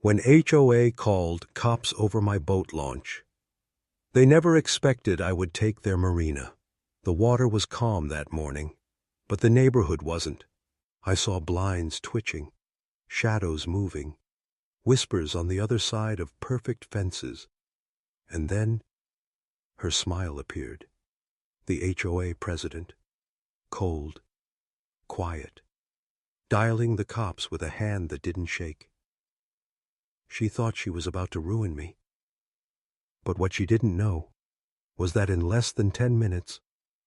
When HOA called cops over my boat launch, they never expected I would take their Marina. The water was calm that morning, but the neighborhood wasn't. I saw blinds twitching, shadows moving, whispers on the other side of perfect fences. And then her smile appeared. The HOA president, cold, quiet, dialing the cops with a hand that didn't shake. She thought she was about to ruin me. But what she didn't know was that in less than 10 minutes,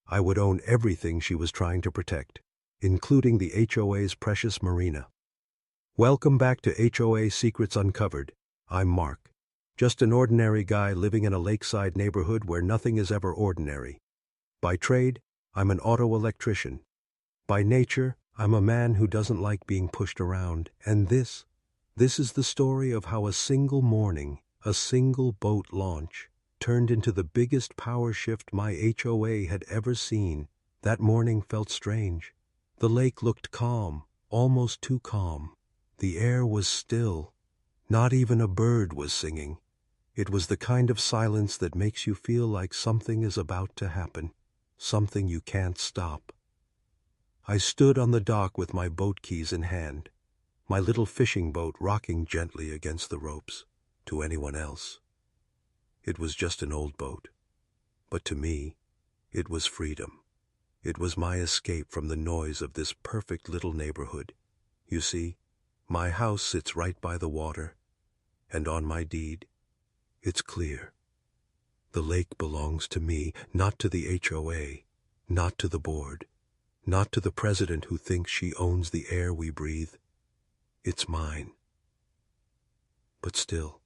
I would own everything she was trying to protect, including the HOA's precious Marina. Welcome back to HOA Secrets Uncovered. I'm Mark, just an ordinary guy living in a lakeside neighborhood where nothing is ever ordinary. By trade, I'm an auto electrician. By nature, I'm a man who doesn't like being pushed around. And this is the story of how a single morning, a single boat launch, turned into the biggest power shift my HOA had ever seen. That morning felt strange. The lake looked calm, almost too calm. The air was still. Not even a bird was singing. It was the kind of silence that makes you feel like something is about to happen, something you can't stop. I stood on the dock with my boat keys in hand, my little fishing boat rocking gently against the ropes. To anyone else, it was just an old boat. But to me, it was freedom. It was my escape from the noise of this perfect little neighborhood. You see, my house sits right by the water, and on my deed, it's clear. The lake belongs to me, not to the HOA, not to the board, not to the president who thinks she owns the air we breathe. It's mine. But still,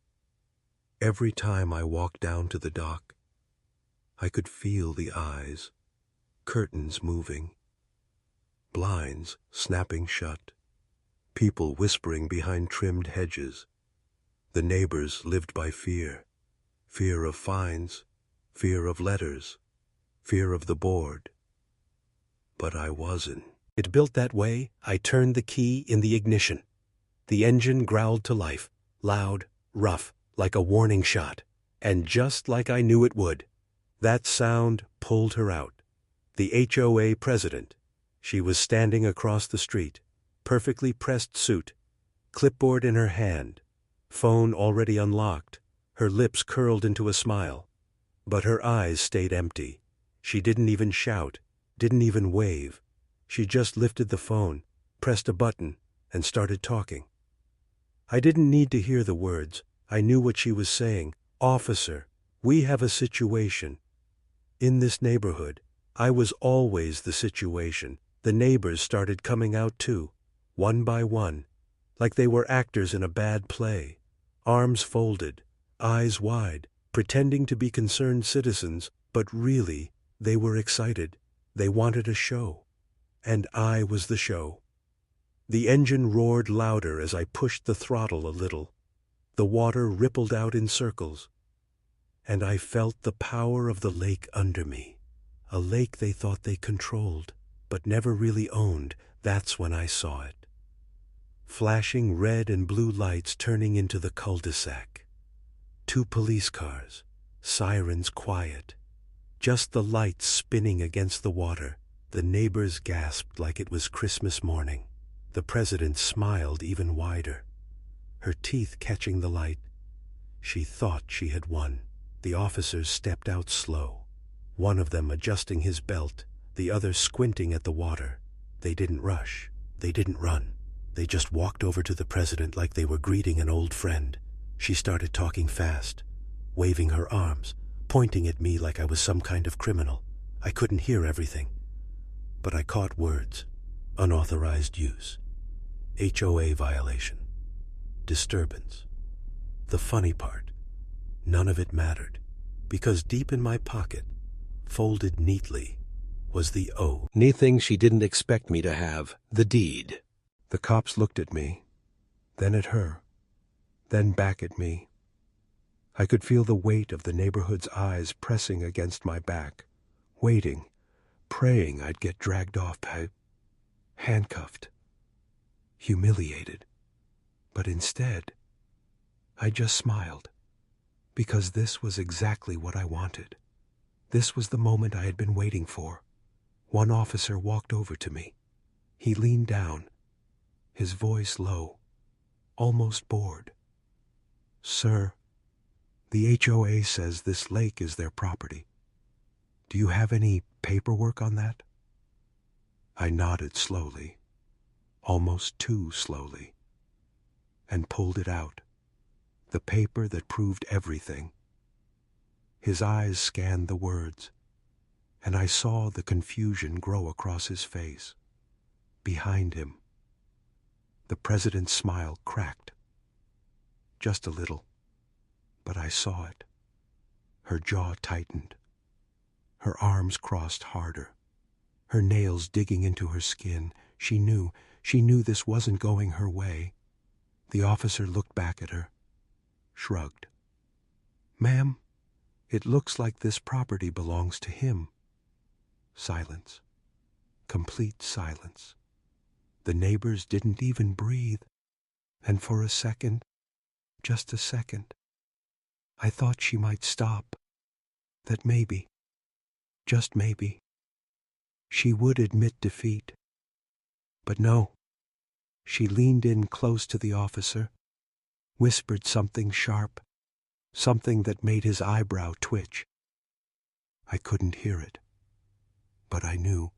every time I walked down to the dock, I could feel the eyes, curtains moving, blinds snapping shut, people whispering behind trimmed hedges. The neighbors lived by fear, fear of fines, fear of letters, fear of the board. But I wasn't. It built that way. I turned the key in the ignition. The engine growled to life, loud, rough, like a warning shot, and just like I knew it would. That sound pulled her out. The HOA president. She was standing across the street, perfectly pressed suit, clipboard in her hand, phone already unlocked, her lips curled into a smile. But her eyes stayed empty. She didn't even shout, didn't even wave. She just lifted the phone, pressed a button, and started talking. I didn't need to hear the words. I knew what she was saying. Officer, we have a situation. In this neighborhood, I was always the situation. The neighbors started coming out too, one by one, like they were actors in a bad play, arms folded, eyes wide, pretending to be concerned citizens, but really, they were excited. They wanted a show. And I was the show. The engine roared louder as I pushed the throttle a little. The water rippled out in circles. And I felt the power of the lake under me. A lake they thought they controlled, but never really owned. That's when I saw it. Flashing red and blue lights turning into the cul-de-sac. 2 police cars, sirens quiet. Just the lights spinning against the water. The neighbors gasped like it was Christmas morning. The president smiled even wider, her teeth catching the light. She thought she had won. The officers stepped out slow, one of them adjusting his belt, the other squinting at the water. They didn't rush. They didn't run. They just walked over to the president like they were greeting an old friend. She started talking fast, waving her arms, pointing at me like I was some kind of criminal. I couldn't hear everything, but I caught words. Unauthorized use, HOA violation, disturbance. The funny part, none of it mattered, because deep in my pocket, folded neatly, was the only thing she didn't expect me to have, the deed. The cops looked at me, then at her, then back at me. I could feel the weight of the neighborhood's eyes pressing against my back, waiting, praying I'd get dragged off, handcuffed, humiliated. But instead, I just smiled, because this was exactly what I wanted. This was the moment I had been waiting for. One officer walked over to me. He leaned down, his voice low, almost bored. "Sir, the HOA says this lake is their property. Do you have any paperwork on that?" I nodded slowly, almost too slowly, and pulled it out, the paper that proved everything. His eyes scanned the words, and I saw the confusion grow across his face. Behind him, the president's smile cracked. Just a little, but I saw it. Her jaw tightened, her arms crossed harder, her nails digging into her skin. She knew this wasn't going her way. The officer looked back at her, shrugged. "Ma'am, it looks like this property belongs to him." Silence. Complete silence. The neighbors didn't even breathe. And for a second, just a second, I thought she might stop. That maybe, just maybe, she would admit defeat. But no. She leaned in close to the officer, whispered something sharp, something that made his eyebrow twitch. I couldn't hear it, but I knew.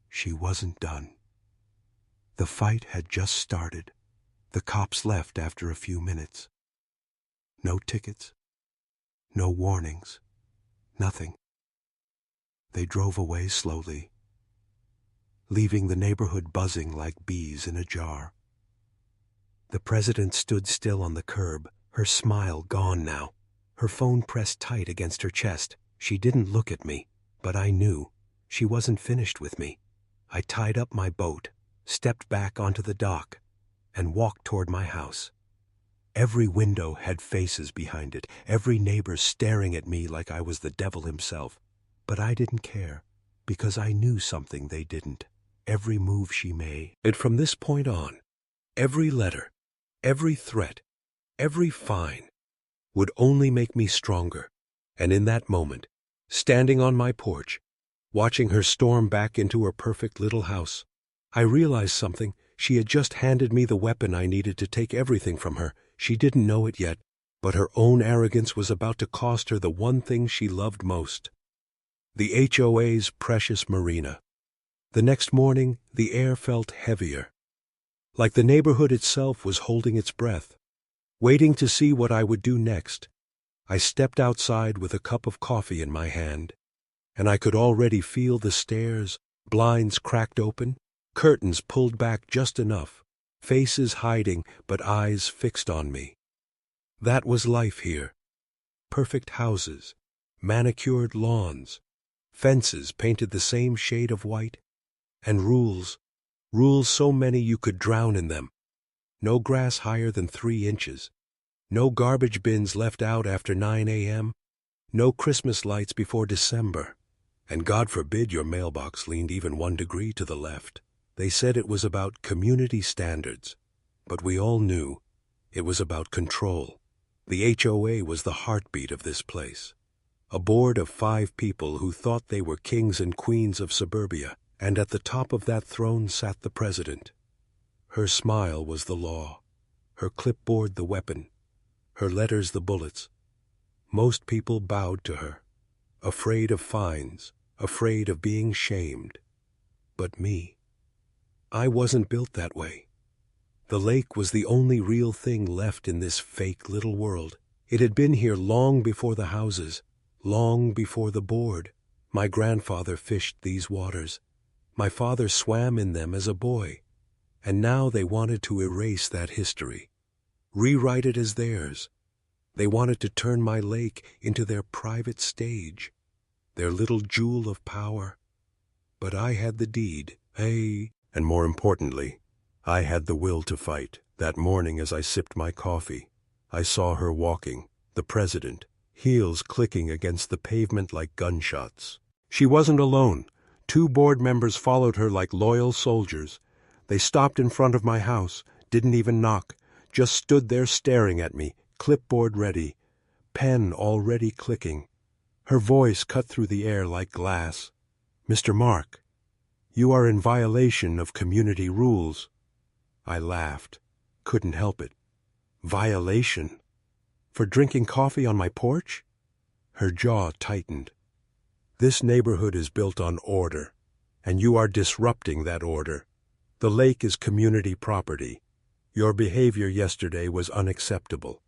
She wasn't done. The fight had just started. The cops left after a few minutes. No tickets, no warnings, nothing. They drove away slowly, leaving the neighborhood buzzing like bees in a jar. The president stood still on the curb, her smile gone now, her phone pressed tight against her chest. She didn't look at me, but I knew she wasn't finished with me. I tied up my boat, stepped back onto the dock, and walked toward my house. Every window had faces behind it, every neighbor staring at me like I was the devil himself. But I didn't care, because I knew something they didn't. Every move she made, and from this point on, every letter, every threat, every fine, would only make me stronger. And in that moment, standing on my porch, watching her storm back into her perfect little house, I realized something. She had just handed me the weapon I needed to take everything from her. She didn't know it yet, but her own arrogance was about to cost her the one thing she loved most. The HOA's precious Marina. The next morning, the air felt heavier, like the neighborhood itself was holding its breath, waiting to see what I would do next. I stepped outside with a cup of coffee in my hand, and I could already feel the stairs, blinds cracked open, curtains pulled back just enough, faces hiding but eyes fixed on me. That was life here. Perfect houses, manicured lawns, fences painted the same shade of white, and rules so many you could drown in them. No grass higher than 3 inches, no garbage bins left out after 9 a.m., no Christmas lights before December, and God forbid your mailbox leaned even 1 degree to the left. They said it was about community standards, but we all knew it was about control. The HOA was the heartbeat of this place. A board of 5 people who thought they were kings and queens of suburbia, and at the top of that throne sat the president. Her smile was the law, her clipboard the weapon, her letters the bullets. Most people bowed to her, afraid of fines, afraid of being shamed. But me, I wasn't built that way. The lake was the only real thing left in this fake little world. It had been here long before the houses, long before the board. My grandfather fished these waters. My father swam in them as a boy. And now they wanted to erase that history, rewrite it as theirs. They wanted to turn my lake into their private stage, their little jewel of power. But I had the deed, and more importantly, I had the will to fight. That morning as I sipped my coffee, I saw her walking, the president, heels clicking against the pavement like gunshots. She wasn't alone. 2 board members followed her like loyal soldiers. They stopped in front of my house, didn't even knock, just stood there staring at me, clipboard ready, pen already clicking. Her voice cut through the air like glass. "Mr. Mark, you are in violation of community rules." I laughed. Couldn't help it. Violation? For drinking coffee on my porch? Her jaw tightened. "This neighborhood is built on order, and you are disrupting that order. The lake is community property. Your behavior yesterday was unacceptable.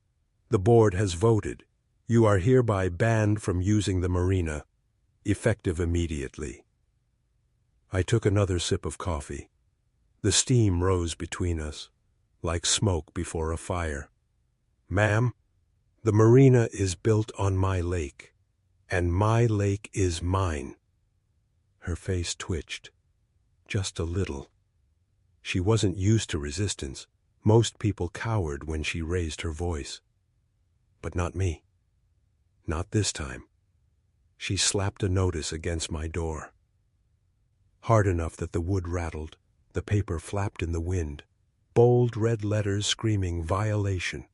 The board has voted. You are hereby banned from using the marina, effective immediately." I took another sip of coffee. The steam rose between us, like smoke before a fire. "Ma'am, the marina is built on my lake, and my lake is mine." Her face twitched, just a little. She wasn't used to resistance. Most people cowered when she raised her voice. But not me. Not this time. She slapped a notice against my door. Hard enough that the wood rattled, the paper flapped in the wind, bold red letters screaming violation.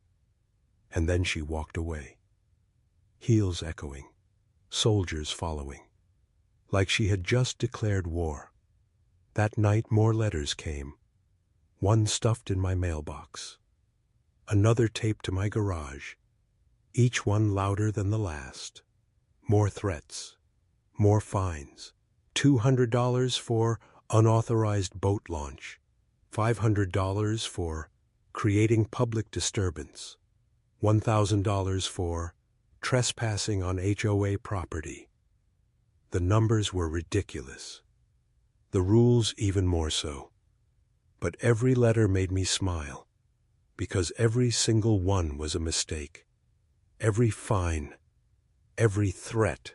And then she walked away. Heels echoing, soldiers following. Like she had just declared war. That night more letters came. One stuffed in my mailbox. Another taped to my garage. Each one louder than the last. More threats. More fines. $200 for unauthorized boat launch. $500 for creating public disturbance. $1,000 for trespassing on HOA property. The numbers were ridiculous. The rules even more so. But every letter made me smile, because every single one was a mistake. Every fine, every threat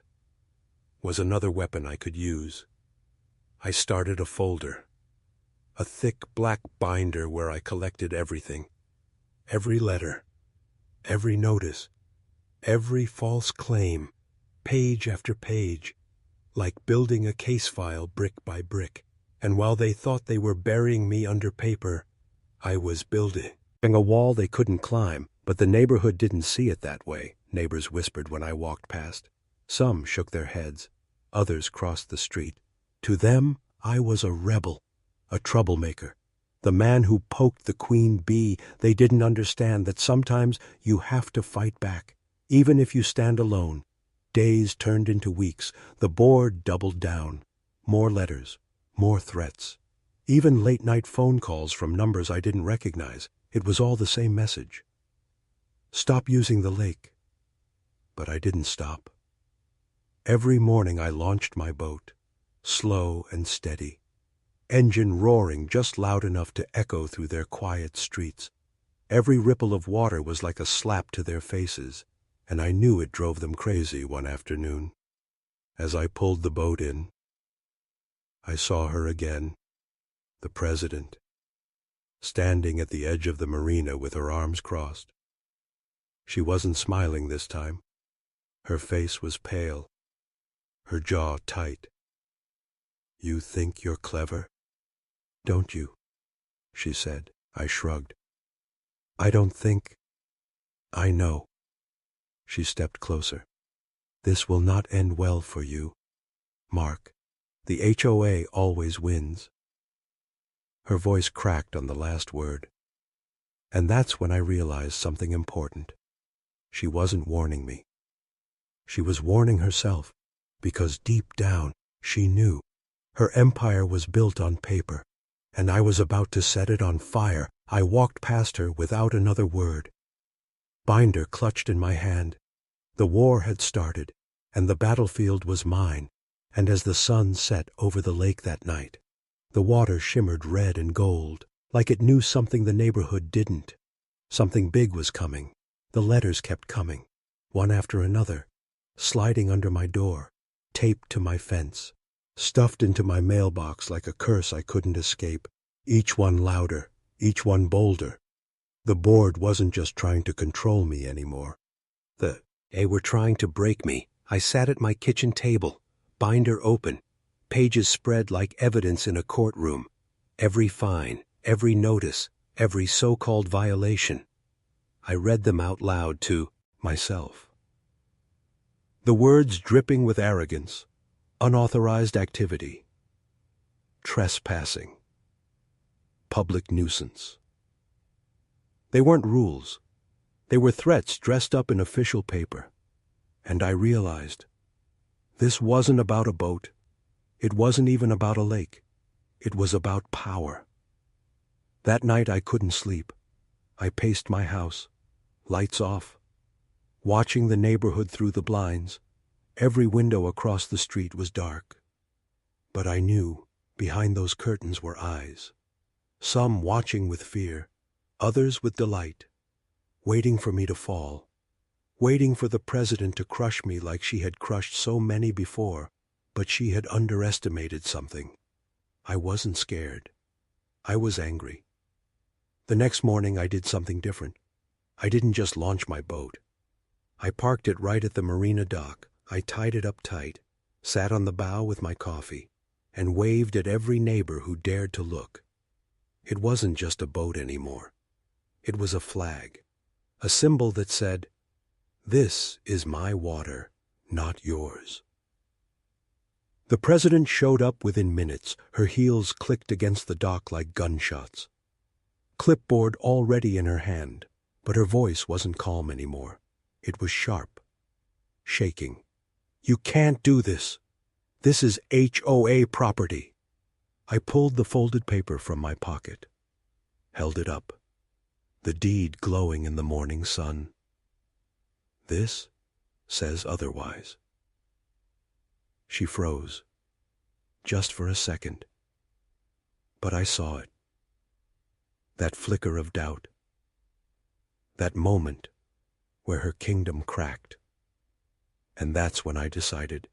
was another weapon I could use. I started a folder, a thick black binder where I collected everything. Every letter, every notice, every false claim, page after page, like building a case file brick by brick. And while they thought they were burying me under paper, I was building a wall they couldn't climb. But the neighborhood didn't see it that way, neighbors whispered when I walked past. Some shook their heads. Others crossed the street. To them, I was a rebel, a troublemaker. The man who poked the queen bee. They didn't understand that sometimes you have to fight back, even if you stand alone. Days turned into weeks. The board doubled down. More letters, more threats. Even late-night phone calls from numbers I didn't recognize. It was all the same message. Stop using the lake. But I didn't stop. Every morning I launched my boat, slow and steady, engine roaring just loud enough to echo through their quiet streets. Every ripple of water was like a slap to their faces, and I knew it drove them crazy one afternoon. As I pulled the boat in, I saw her again, the president, standing at the edge of the marina with her arms crossed. She wasn't smiling this time. Her face was pale, her jaw tight. "You think you're clever, don't you?" she said. I shrugged. "I don't think. I know." She stepped closer. "This will not end well for you, Mark. The HOA always wins." Her voice cracked on the last word. And that's when I realized something important. She wasn't warning me. She was warning herself, because deep down she knew her empire was built on paper, and I was about to set it on fire. I walked past her without another word. Binder clutched in my hand. The war had started, and the battlefield was mine, and as the sun set over the lake that night, the water shimmered red and gold, like it knew something the neighborhood didn't. Something big was coming. The letters kept coming, one after another, sliding under my door, taped to my fence, stuffed into my mailbox like a curse I couldn't escape, each one louder, each one bolder. The board wasn't just trying to control me anymore. They were trying to break me. I sat at my kitchen table, binder open, pages spread like evidence in a courtroom. Every fine, every notice, every so-called violation. I read them out loud to myself. The words dripping with arrogance, unauthorized activity, trespassing, public nuisance. They weren't rules. They were threats dressed up in official paper. And I realized this wasn't about a boat. It wasn't even about a lake. It was about power. That night I couldn't sleep. I paced my house, lights off, watching the neighborhood through the blinds. Every window across the street was dark. But I knew behind those curtains were eyes, some watching with fear, others with delight, waiting for me to fall, waiting for the president to crush me like she had crushed so many before. But she had underestimated something. I wasn't scared. I was angry. The next morning I did something different. I didn't just launch my boat. I parked it right at the Marina dock. I tied it up tight, sat on the bow with my coffee, and waved at every neighbor who dared to look. It wasn't just a boat anymore. It was a flag, a symbol that said, "This is my water, not yours." The president showed up within minutes. Her heels clicked against the dock like gunshots. Clipboard already in her hand, but her voice wasn't calm anymore. It was sharp, shaking. "You can't do this. This is HOA property." I pulled the folded paper from my pocket, held it up, the deed glowing in the morning sun. "This says otherwise." She froze, just for a second. But I saw it. That flicker of doubt. That moment where her kingdom cracked. And that's when I decided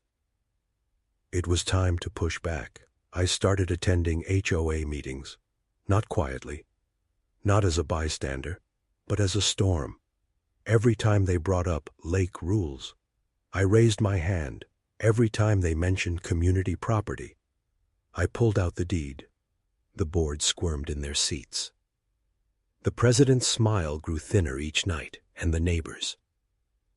it was time to push back. I started attending HOA meetings, not quietly, not as a bystander, but as a storm. Every time they brought up lake rules, I raised my hand. Every time they mentioned community property, I pulled out the deed. The board squirmed in their seats. The president's smile grew thinner each night, and the neighbors.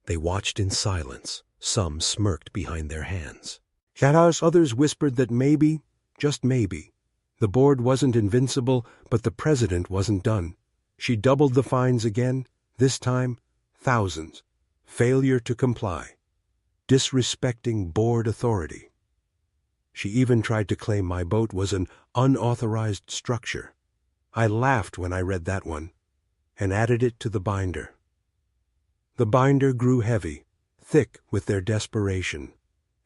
They watched in silence. Some smirked behind their hands. Others whispered that maybe, just maybe, the board wasn't invincible, but the president wasn't done. She doubled the fines again, this time thousands. Failure to comply. Disrespecting board authority. She even tried to claim my boat was an unauthorized structure. I laughed when I read that one, and added it to the binder. The binder grew heavy, thick with their desperation,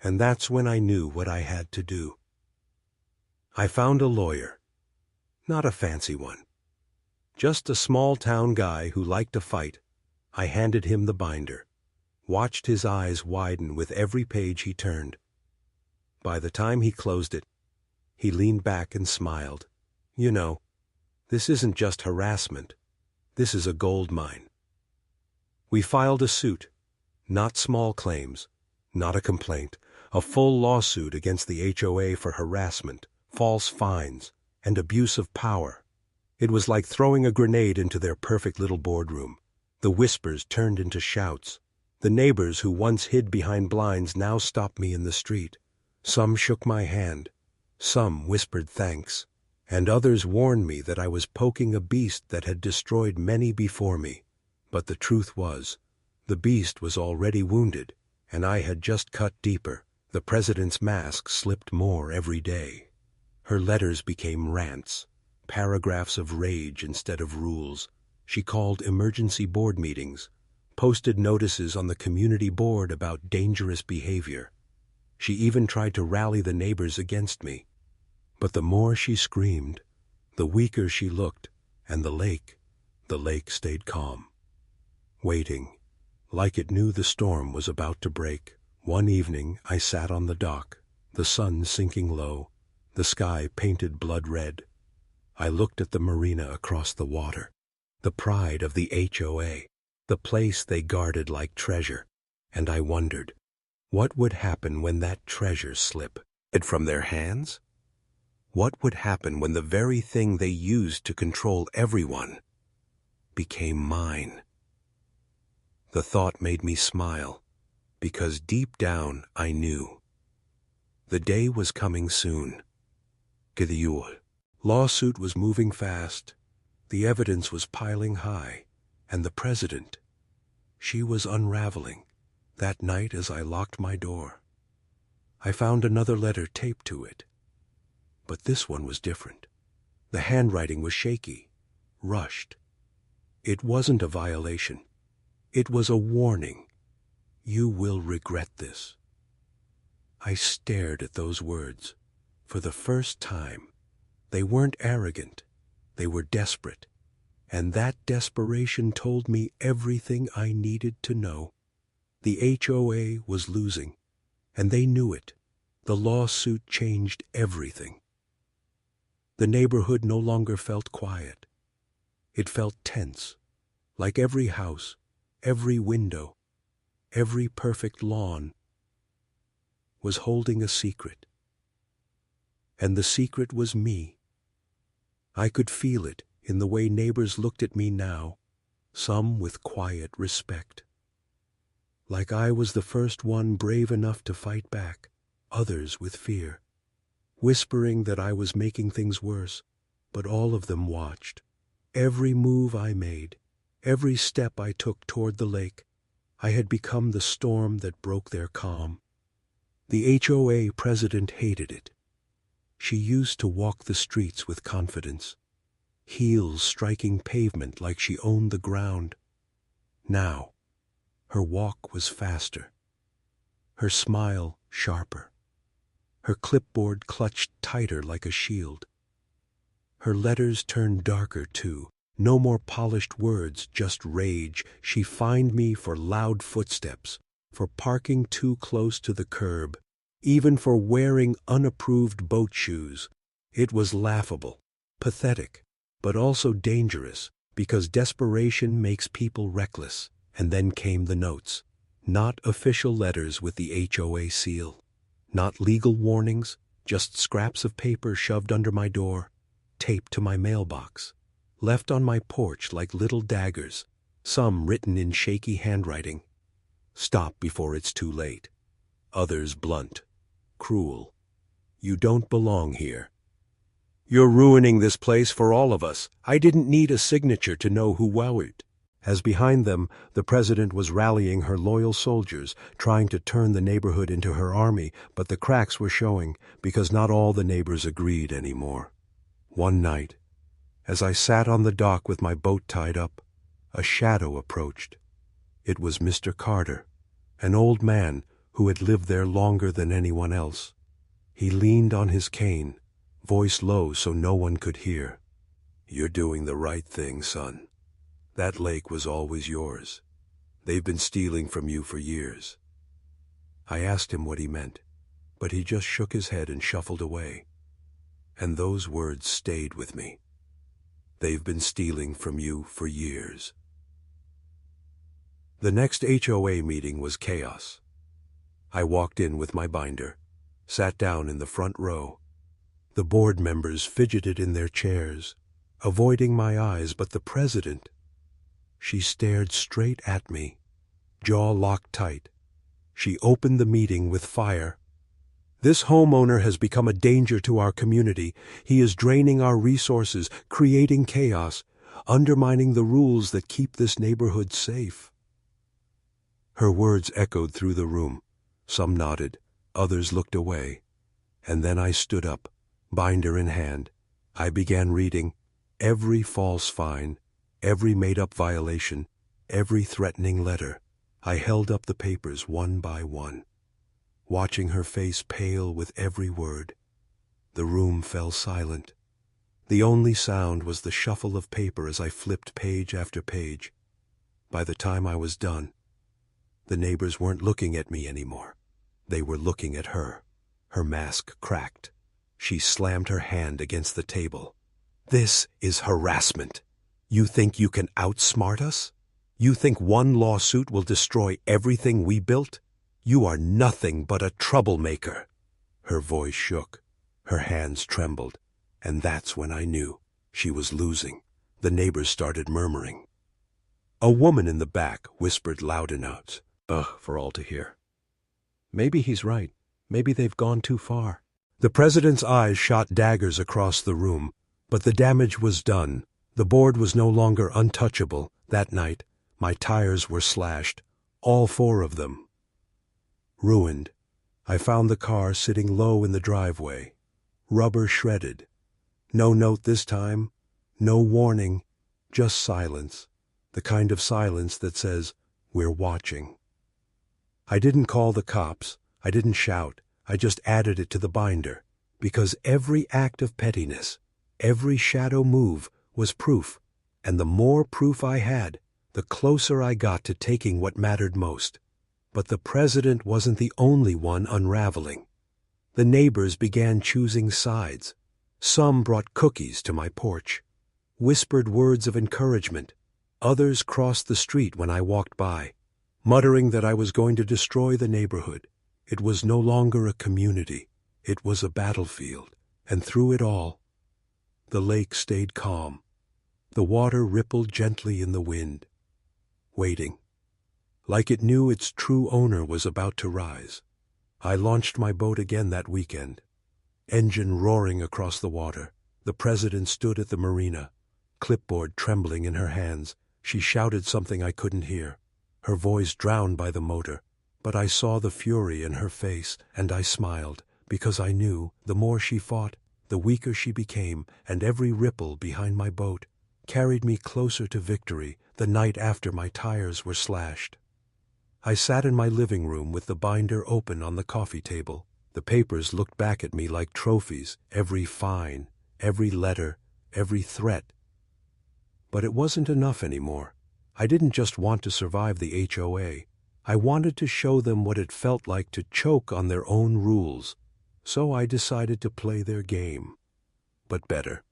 and that's when I knew what I had to do. I found a lawyer, not a fancy one, just a small-town guy who liked to fight. I handed him the binder. Watched his eyes widen with every page he turned. By the time he closed it, he leaned back and smiled. "You know, this isn't just harassment. This is a gold mine." We filed a suit, not small claims, not a complaint, a full lawsuit against the HOA for harassment, false fines, and abuse of power. It was like throwing a grenade into their perfect little boardroom. The whispers turned into shouts. The neighbors who once hid behind blinds now stopped me in the street. Some shook my hand, some whispered thanks, and others warned me that I was poking a beast that had destroyed many before me. But the truth was, the beast was already wounded, and I had just cut deeper. The president's mask slipped more every day. Her letters became rants, paragraphs of rage instead of rules. She called emergency board meetings, posted notices on the community board about dangerous behavior. She even tried to rally the neighbors against me. But the more she screamed, the weaker she looked, and the lake stayed calm, waiting, like it knew the storm was about to break. One evening I sat on the dock, the sun sinking low, the sky painted blood red. I looked at the Marina across the water, the pride of the HOA, the place they guarded like treasure, and I wondered, what would happen when that treasure slipped from their hands? What would happen when the very thing they used to control everyone became mine? The thought made me smile, because deep down I knew. The day was coming soon. The lawsuit was moving fast, the evidence was piling high, and the president, she was unraveling. That night as I locked my door, I found another letter taped to it. But this one was different. The handwriting was shaky, rushed. It wasn't a violation. It was a warning. You will regret this. I stared at those words. For the first time, they weren't arrogant. They were desperate. And that desperation told me everything I needed to know. The HOA was losing, and they knew it. The lawsuit changed everything. The neighborhood no longer felt quiet. It felt tense, like every house, every window, every perfect lawn was holding a secret. And the secret was me. I could feel it in the way neighbors looked at me now, some with quiet respect. Like I was the first one brave enough to fight back, others with fear, whispering that I was making things worse, but all of them watched. Every move I made, every step I took toward the lake, I had become the storm that broke their calm. The HOA president hated it. She used to walk the streets with confidence, heels striking pavement like she owned the ground. Now, her walk was faster, her smile sharper, her clipboard clutched tighter like a shield. Her letters turned darker too. No more polished words, just rage. She fined me for loud footsteps, for parking too close to the curb, even for wearing unapproved boat shoes. It was laughable, pathetic, but also dangerous, because desperation makes people reckless. And then came the notes. Not official letters with the HOA seal. Not legal warnings, just scraps of paper shoved under my door, taped to my mailbox, left on my porch like little daggers, some written in shaky handwriting. Stop before it's too late. Others blunt, cruel. You don't belong here. You're ruining this place for all of us. I didn't need a signature to know who wowed. As behind them, the president was rallying her loyal soldiers, trying to turn the neighborhood into her army, but the cracks were showing because not all the neighbors agreed anymore. One night, as I sat on the dock with my boat tied up, a shadow approached. It was Mr. Carter, an old man who had lived there longer than anyone else. He leaned on his cane, voice low so no one could hear. You're doing the right thing, son. That lake was always yours. They've been stealing from you for years. I asked him what he meant, but he just shook his head and shuffled away. And those words stayed with me. They've been stealing from you for years. The next HOA meeting was chaos. I walked in with my binder, sat down in the front row. The board members fidgeted in their chairs, avoiding my eyes, but the president, she stared straight at me, jaw locked tight. She opened the meeting with fire. This homeowner has become a danger to our community. He is draining our resources, creating chaos, undermining the rules that keep this neighborhood safe. Her words echoed through the room. Some nodded, others looked away. And then I stood up, binder in hand. I began reading every false fine, every made-up violation, every threatening letter. I held up the papers one by one, watching her face pale with every word. The room fell silent. The only sound was the shuffle of paper as I flipped page after page. By the time I was done, the neighbors weren't looking at me anymore. They were looking at her. Her mask cracked. She slammed her hand against the table. This is harassment. You think you can outsmart us? You think one lawsuit will destroy everything we built? You are nothing but a troublemaker. Her voice shook. Her hands trembled. And that's when I knew she was losing. The neighbors started murmuring. A woman in the back whispered loud enough, for all to hear. Maybe he's right. Maybe they've gone too far. The president's eyes shot daggers across the room, but the damage was done. The board was no longer untouchable. That night, my tires were slashed, all 4 of them. Ruined, I found the car sitting low in the driveway, rubber shredded. No note this time, no warning, just silence, the kind of silence that says, "We're watching." I didn't call the cops, I didn't shout, I just added it to the binder, because every act of pettiness, every shadow move was proof, and the more proof I had, the closer I got to taking what mattered most. But the president wasn't the only one unraveling. The neighbors began choosing sides. Some brought cookies to my porch, whispered words of encouragement. Others crossed the street when I walked by, muttering that I was going to destroy the neighborhood. It was no longer a community. It was a battlefield. And through it all, the lake stayed calm. The water rippled gently in the wind, waiting, like it knew its true owner was about to rise. I launched my boat again that weekend, engine roaring across the water. The president stood at the marina, clipboard trembling in her hands. She shouted something I couldn't hear, her voice drowned by the motor. But I saw the fury in her face, and I smiled, because I knew the more she fought, the weaker she became, and every ripple behind my boat carried me closer to victory the night after my tires were slashed. I sat in my living room with the binder open on the coffee table. The papers looked back at me like trophies, every fine, every letter, every threat. But it wasn't enough anymore. I didn't just want to survive the HOA. I wanted to show them what it felt like to choke on their own rules. So I decided to play their game, but better.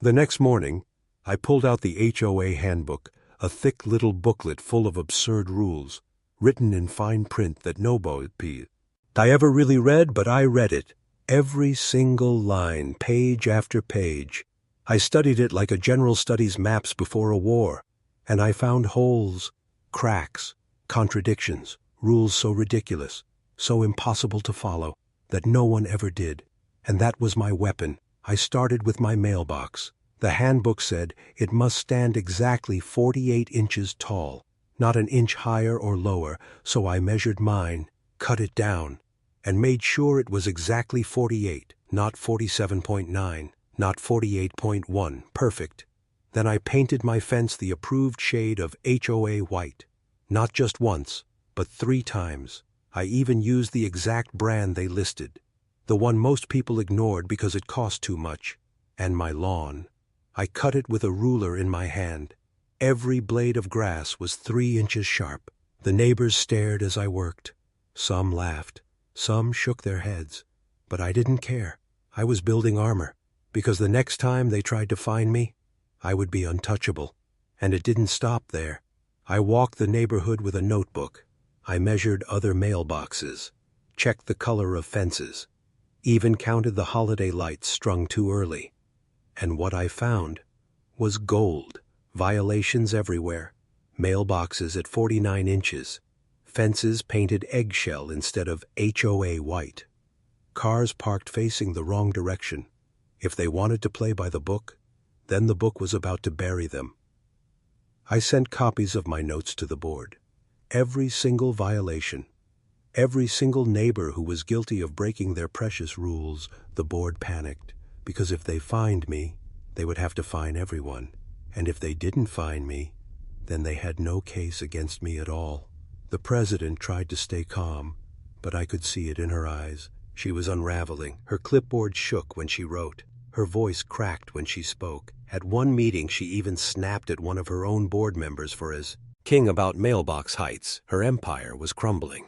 The next morning, I pulled out the HOA handbook, a thick little booklet full of absurd rules, written in fine print that nobody I ever really read, but I read it. Every single line, page after page. I studied it like a general studies maps before a war, and I found holes, cracks, contradictions, rules so ridiculous, so impossible to follow, that no one ever did. And that was my weapon. I started with my mailbox. The handbook said it must stand exactly 48 inches tall, not an inch higher or lower, so I measured mine, cut it down, and made sure it was exactly 48, not 47.9, not 48.1, perfect. Then I painted my fence the approved shade of HOA white, not just once, but 3 times. I even used the exact brand they listed, the one most people ignored because it cost too much. And my lawn, I cut it with a ruler in my hand. Every blade of grass was 3 inches sharp. The neighbors stared as I worked. Some laughed, some shook their heads, but I didn't care. I was building armor, because the next time they tried to find me, I would be untouchable. And it didn't stop there. I walked the neighborhood with a notebook. I measured other mailboxes, checked the color of fences, even counted the holiday lights strung too early. And what I found was gold. Violations everywhere. Mailboxes at 49 inches. Fences painted eggshell instead of HOA white. Cars parked facing the wrong direction. If they wanted to play by the book, then the book was about to bury them. I sent copies of my notes to the board. Every single violation, every single neighbor who was guilty of breaking their precious rules. The board panicked, because if they fined me, they would have to fine everyone. And if they didn't fine me, then they had no case against me at all. The president tried to stay calm, but I could see it in her eyes. She was unraveling. Her clipboard shook when she wrote. Her voice cracked when she spoke. At one meeting, she even snapped at one of her own board members for his king about mailbox heights. Her empire was crumbling.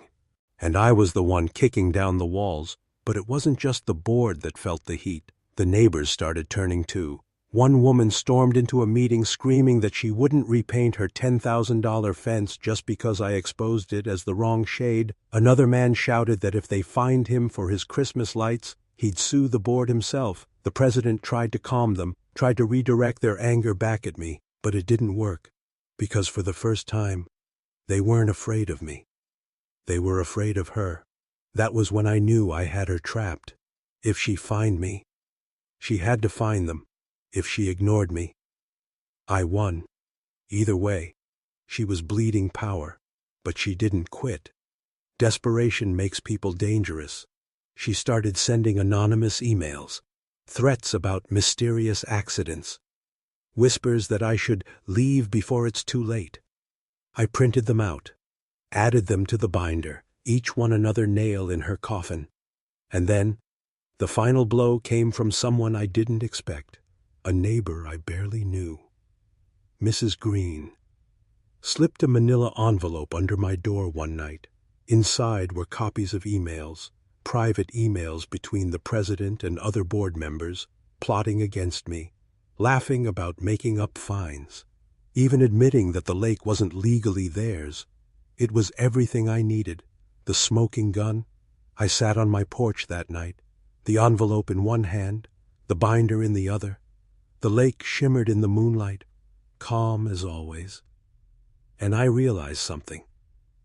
And I was the one kicking down the walls. But it wasn't just the board that felt the heat. The neighbors started turning too. One woman stormed into a meeting screaming that she wouldn't repaint her $10,000 fence just because I exposed it as the wrong shade. Another man shouted that if they fined him for his Christmas lights, he'd sue the board himself. The president tried to calm them, tried to redirect their anger back at me, but it didn't work, because for the first time, they weren't afraid of me. They were afraid of her. That was when I knew I had her trapped. If she find me, she had to find them. If she ignored me, I won. Either way, she was bleeding power, but she didn't quit. Desperation makes people dangerous. She started sending anonymous emails, threats about mysterious accidents, whispers that I should leave before it's too late. I printed them out, added them to the binder, each one another nail in her coffin. And then, the final blow came from someone I didn't expect, a neighbor I barely knew. Mrs. Green slipped a manila envelope under my door one night. Inside were copies of emails, private emails between the president and other board members, plotting against me, laughing about making up fines, even admitting that the lake wasn't legally theirs. It was everything I needed. The smoking gun. I sat on my porch that night, the envelope in one hand, the binder in the other. The lake shimmered in the moonlight, calm as always. And I realized something.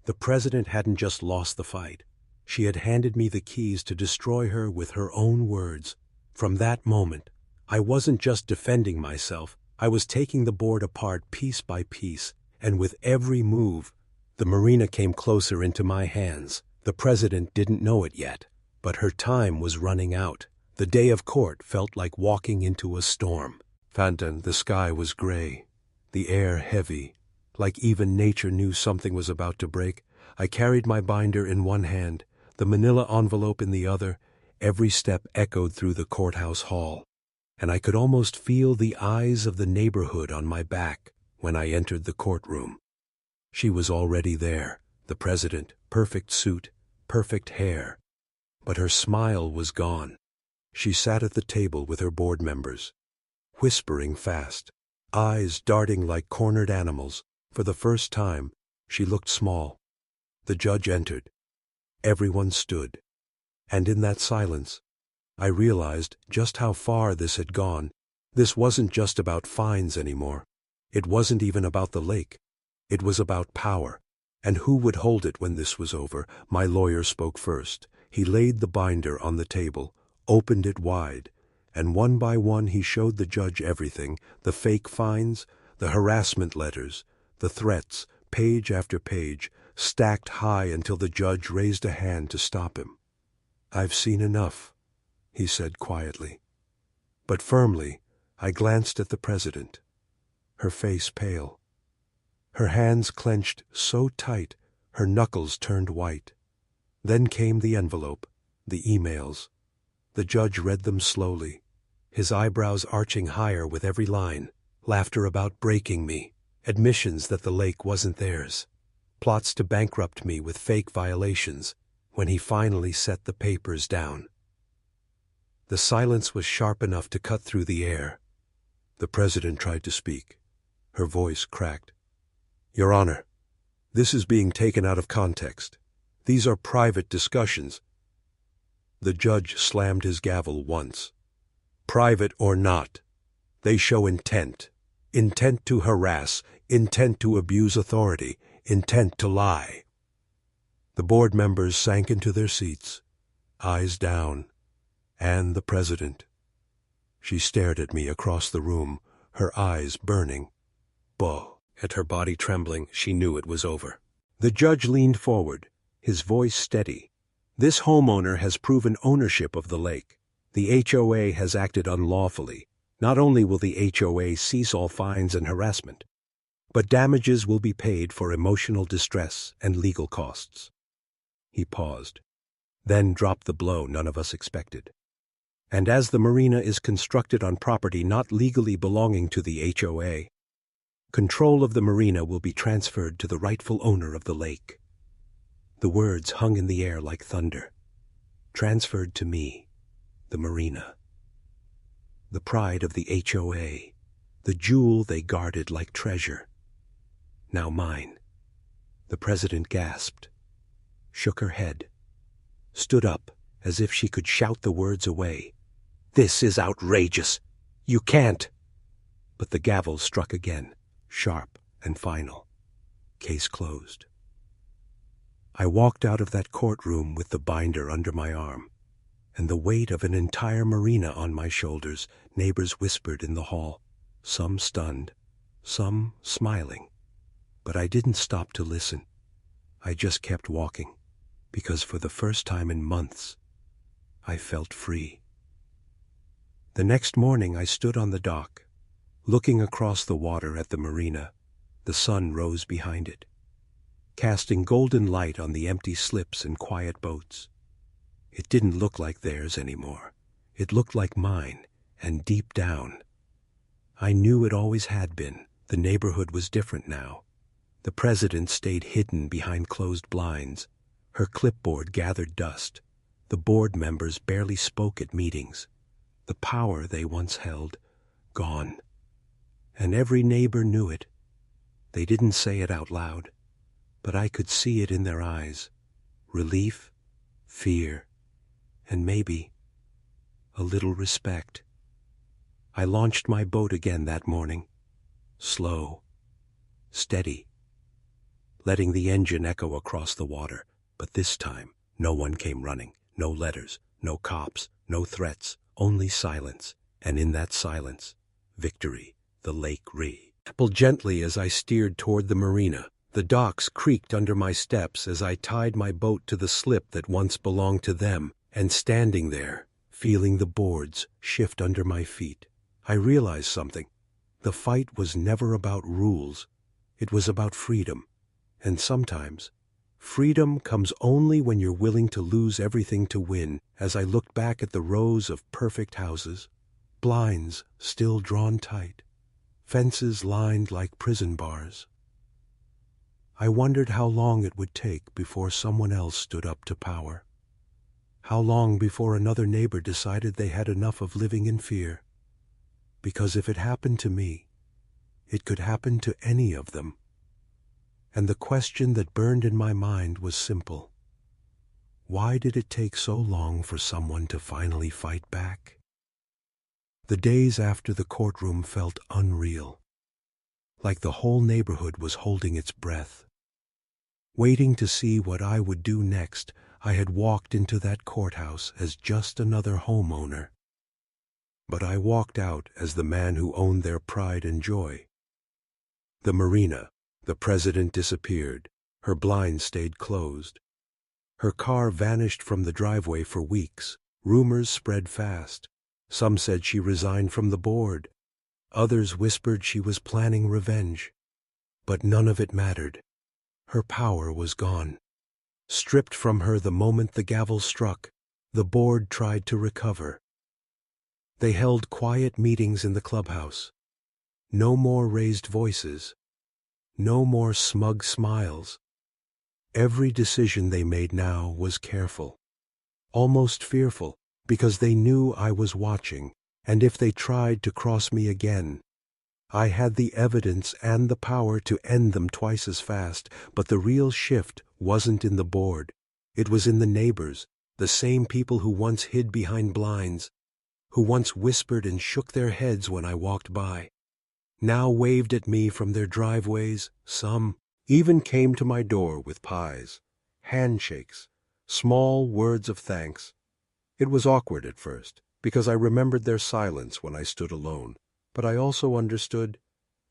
The president hadn't just lost the fight. She had handed me the keys to destroy her with her own words. From that moment, I wasn't just defending myself, I was taking the board apart piece by piece, and with every move, the Marina came closer into my hands. The president didn't know it yet, but her time was running out. The day of court felt like walking into a storm. The sky was gray, the air heavy, like even nature knew something was about to break. I carried my binder in one hand, the manila envelope in the other. Every step echoed through the courthouse hall, and I could almost feel the eyes of the neighborhood on my back when I entered the courtroom. She was already there, the president, perfect suit, perfect hair, but her smile was gone. She sat at the table with her board members, whispering fast, eyes darting like cornered animals. For the first time, she looked small. The judge entered. Everyone stood. And in that silence, I realized just how far this had gone. This wasn't just about fines anymore. It wasn't even about the lake. It was about power. And who would hold it when this was over? My lawyer spoke first. He laid the binder on the table, opened it wide, and one by one he showed the judge everything, the fake fines, the harassment letters, the threats, page after page, stacked high until the judge raised a hand to stop him. "I've seen enough," he said quietly. But firmly, I glanced at the president, her face pale. Her hands clenched so tight, her knuckles turned white. Then came the envelope, the emails. The judge read them slowly, his eyebrows arching higher with every line. Laughter about breaking me, admissions that the lake wasn't theirs, plots to bankrupt me with fake violations. When he finally set the papers down, the silence was sharp enough to cut through the air. The president tried to speak. Her voice cracked. "Your Honor, this is being taken out of context. These are private discussions." The judge slammed his gavel once. "Private or not, they show intent. Intent to harass, intent to abuse authority, intent to lie." The board members sank into their seats, eyes down, and the president. She stared at me across the room, her eyes burning. "Bo." At her body trembling, she knew it was over. The judge leaned forward, his voice steady. "This homeowner has proven ownership of the lake. The HOA has acted unlawfully. Not only will the HOA cease all fines and harassment, but damages will be paid for emotional distress and legal costs." He paused, then dropped the blow none of us expected. "And as the marina is constructed on property not legally belonging to the HOA, control of the marina will be transferred to the rightful owner of the lake." The words hung in the air like thunder. Transferred to me, the marina. The pride of the HOA, the jewel they guarded like treasure. Now mine. The president gasped, shook her head, stood up as if she could shout the words away, "This is outrageous. You can't." But the gavel struck again, sharp and final. Case closed. I walked out of that courtroom with the binder under my arm, and the weight of an entire marina on my shoulders. Neighbors whispered in the hall, some stunned, some smiling. But I didn't stop to listen. I just kept walking, because for the first time in months, I felt free. The next morning I stood on the dock, looking across the water at the marina. The sun rose behind it, casting golden light on the empty slips and quiet boats. It didn't look like theirs anymore. It looked like mine, and deep down, I knew it always had been. The neighborhood was different now. The president stayed hidden behind closed blinds. Her clipboard gathered dust. The board members barely spoke at meetings. The power they once held, gone. And every neighbor knew it. They didn't say it out loud, but I could see it in their eyes. Relief, fear, and maybe a little respect. I launched my boat again that morning, slow, steady, letting the engine echo across the water. But this time, no one came running. No letters, no cops, no threats, only silence. And in that silence, victory. The lake rippled gently as I steered toward the marina. The docks creaked under my steps as I tied my boat to the slip that once belonged to them. And standing there, feeling the boards shift under my feet, I realized something. The fight was never about rules. It was about freedom. And sometimes, freedom comes only when you're willing to lose everything to win. As I looked back at the rows of perfect houses, blinds still drawn tight, fences lined like prison bars, I wondered how long it would take before someone else stood up to power. How long before another neighbor decided they had enough of living in fear. Because if it happened to me, it could happen to any of them. And the question that burned in my mind was simple. Why did it take so long for someone to finally fight back? The days after the courtroom felt unreal, like the whole neighborhood was holding its breath. Waiting to see what I would do next, I had walked into that courthouse as just another homeowner. But I walked out as the man who owned their pride and joy. The marina. The president disappeared. Her blinds stayed closed. Her car vanished from the driveway for weeks. Rumors spread fast. Some said she resigned from the board. Others whispered she was planning revenge. But none of it mattered. Her power was gone. Stripped from her the moment the gavel struck, the board tried to recover. They held quiet meetings in the clubhouse. No more raised voices. No more smug smiles. Every decision they made now was careful, almost fearful, because they knew I was watching, and if they tried to cross me again, I had the evidence and the power to end them twice as fast. But the real shift wasn't in the board. It was in the neighbors, the same people who once hid behind blinds, who once whispered and shook their heads when I walked by, now waved at me from their driveways. Some even came to my door with pies, handshakes, small words of thanks. It was awkward at first, because I remembered their silence when I stood alone. But I also understood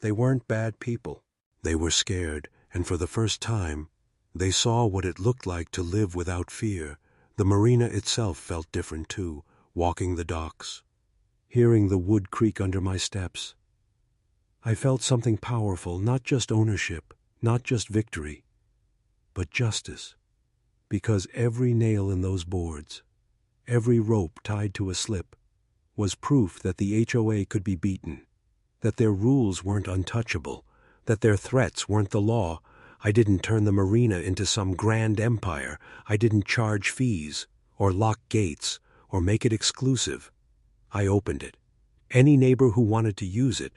they weren't bad people. They were scared, and for the first time, they saw what it looked like to live without fear. The marina itself felt different too, walking the docks, hearing the wood creak under my steps. I felt something powerful, not just ownership, not just victory, but justice. Because every nail in those boards, every rope tied to a slip, was proof that the HOA could be beaten, that their rules weren't untouchable, that their threats weren't the law. I didn't turn the marina into some grand empire. I didn't charge fees, or lock gates, or make it exclusive. I opened it. Any neighbor who wanted to use it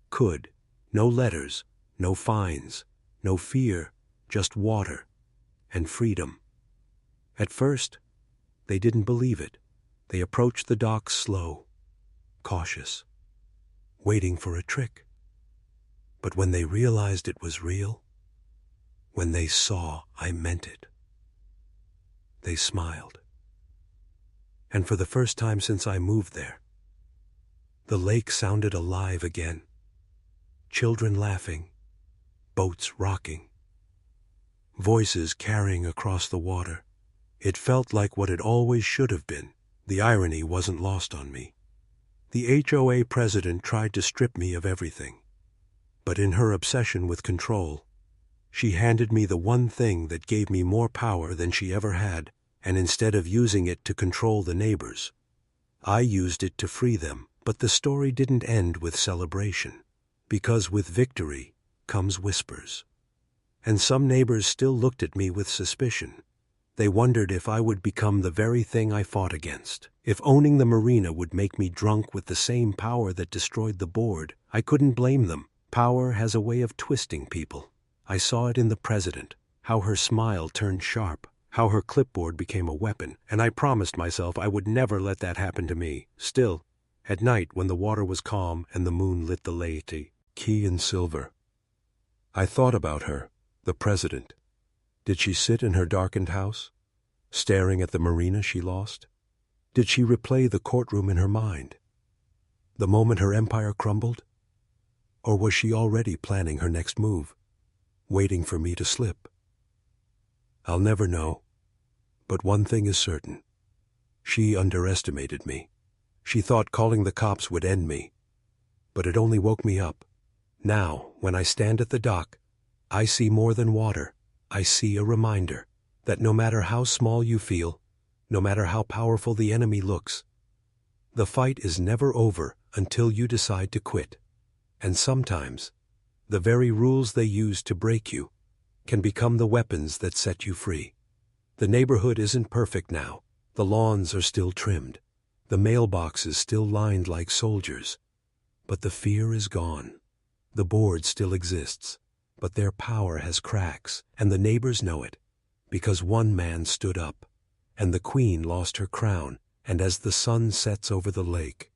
could. No letters, no fines, no fear, just water and freedom. At first, they didn't believe it. They approached the docks slow, cautious, waiting for a trick. But when they realized it was real, when they saw I meant it, they smiled. And for the first time since I moved there, the lake sounded alive again. Children laughing, boats rocking, voices carrying across the water. It felt like what it always should have been. The irony wasn't lost on me. The HOA president tried to strip me of everything. But in her obsession with control, she handed me the one thing that gave me more power than she ever had, and instead of using it to control the neighbors, I used it to free them. But the story didn't end with celebration, because with victory comes whispers. And some neighbors still looked at me with suspicion. They wondered if I would become the very thing I fought against. If owning the marina would make me drunk with the same power that destroyed the board. I couldn't blame them. Power has a way of twisting people. I saw it in the president, how her smile turned sharp, how her clipboard became a weapon, and I promised myself I would never let that happen to me. Still, at night when the water was calm and the moon lit the lake, key and silver, I thought about her, the president. Did she sit in her darkened house, staring at the marina she lost? Did she replay the courtroom in her mind, the moment her empire crumbled? Or was she already planning her next move, waiting for me to slip? I'll never know, but one thing is certain. She underestimated me. She thought calling the cops would end me, but it only woke me up. Now, when I stand at the dock, I see more than water. I see a reminder that no matter how small you feel, no matter how powerful the enemy looks, the fight is never over until you decide to quit. And sometimes, the very rules they use to break you can become the weapons that set you free. The neighborhood isn't perfect now. The lawns are still trimmed. The mailboxes still lined like soldiers. But the fear is gone. The board still exists, but their power has cracks, and the neighbors know it, because one man stood up, and the queen lost her crown, and as the sun sets over the lake,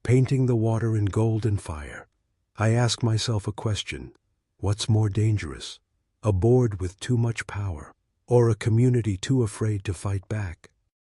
painting the water in gold and fire, I ask myself a question. What's more dangerous? A board with too much power, or a community too afraid to fight back?